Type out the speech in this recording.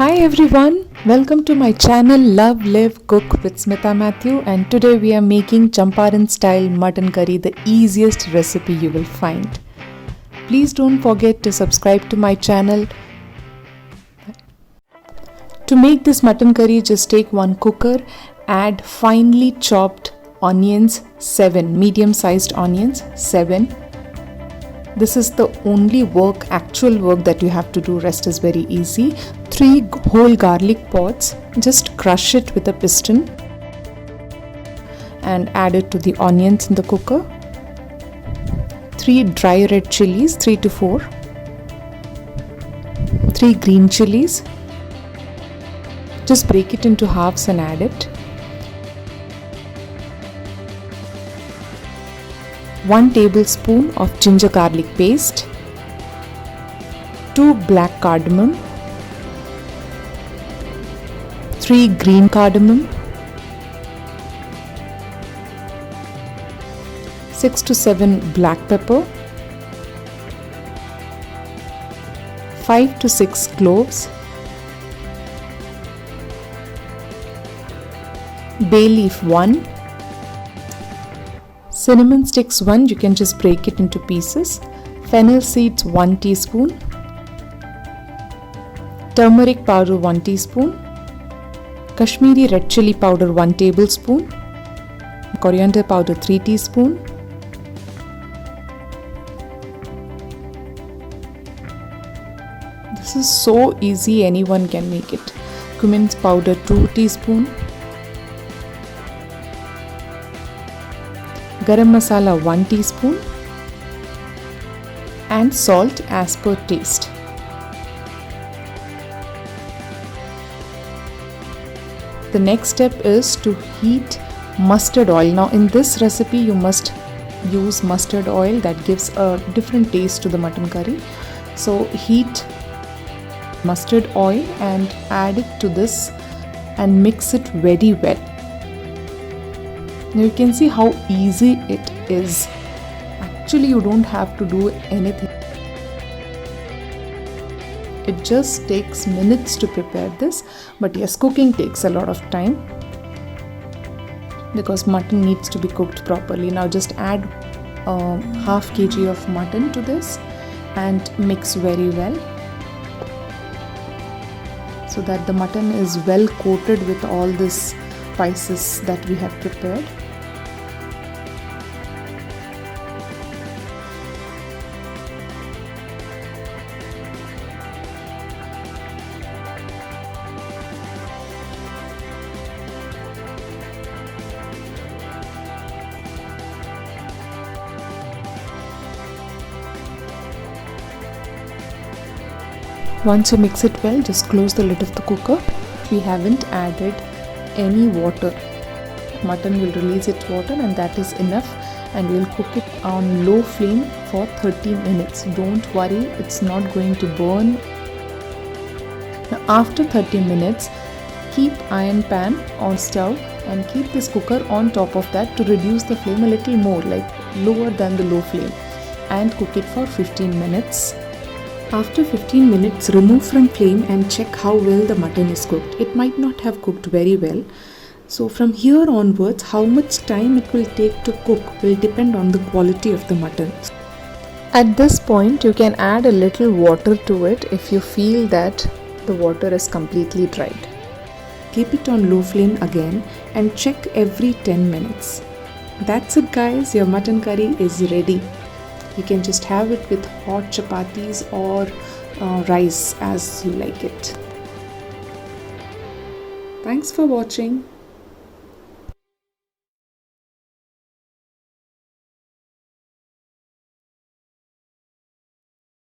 Hi everyone, welcome to my channel Love, Live, Cook with Smita Matthew, and today we are making Champaran style mutton curry, the easiest recipe you will find. Please don't forget to subscribe to my channel. To make this mutton curry, just take one cooker, add finely chopped onions, 7 medium sized onions, 7. This is the only actual work that you have to do, rest is very easy. 3 whole garlic pods, just crush it with a piston and add it to the onions in the cooker. 3 dry red chilies, 3 to 4. 3 green chilies. Just break it into halves and add it. 1 tablespoon of ginger garlic paste. 2 black cardamom. 3 green cardamom, 6 to 7 black pepper, 5 to 6 cloves, bay leaf 1, cinnamon sticks 1, you can just break it into pieces, fennel seeds 1 teaspoon, turmeric powder 1 teaspoon, Kashmiri red chili powder 1 tablespoon, coriander powder 3 teaspoon, this is so easy, anyone can make it, cumin powder 2 teaspoon, garam masala 1 teaspoon and salt as per taste. The next step is to heat mustard oil. Now in this recipe you must use mustard oil, that gives a different taste to the mutton curry. So heat mustard oil and add it to this and mix it very well. Now you can see how easy it is. Actually you don't have to do anything. It just takes minutes to prepare this, but yes, cooking takes a lot of time because mutton needs to be cooked properly. Now just add half kg of mutton to this and mix very well so that the mutton is well coated with all these spices that we have prepared. Once you mix it well, just close the lid of the cooker. We haven't added any water. Mutton will release its water and that is enough, and we'll cook it on low flame for 30 minutes. Don't worry, it's not going to burn. Now after 30 minutes, keep iron pan on stove and keep this cooker on top of that to reduce the flame a little more, like lower than the low flame, and cook it for 15 minutes. After 15 minutes, remove from flame and check how well the mutton is cooked. It might not have cooked very well. So from here onwards, how much time it will take to cook will depend on the quality of the mutton. At this point, you can add a little water to it if you feel that the water is completely dried. Keep it on low flame again and check every 10 minutes. That's it guys, your mutton curry is ready. You can just have it with hot chapatis or rice as you like it. Thanks for watching.